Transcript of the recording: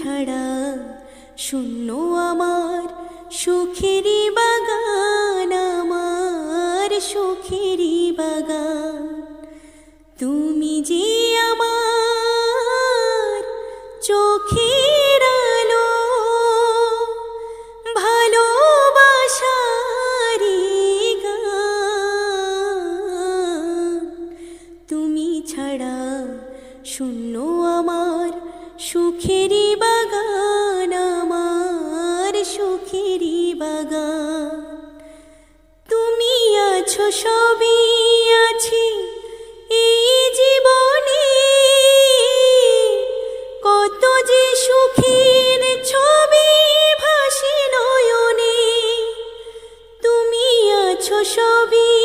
ছাড়া শূন্য আমার সুখেরই বাগান, আমার সুখেরই বাগান। তুমি যে আমার চোখের আলো, ভালোবাসারই গান। তুমি ছাড়া শূন্য আমার সুখেরই বাগান, আমার সুখেরই বাগান। তুমি আছো সবই আছি এই জীবনে, কত যে সুখের ছবি ভাসে নয়নে। তুমি আছো সবই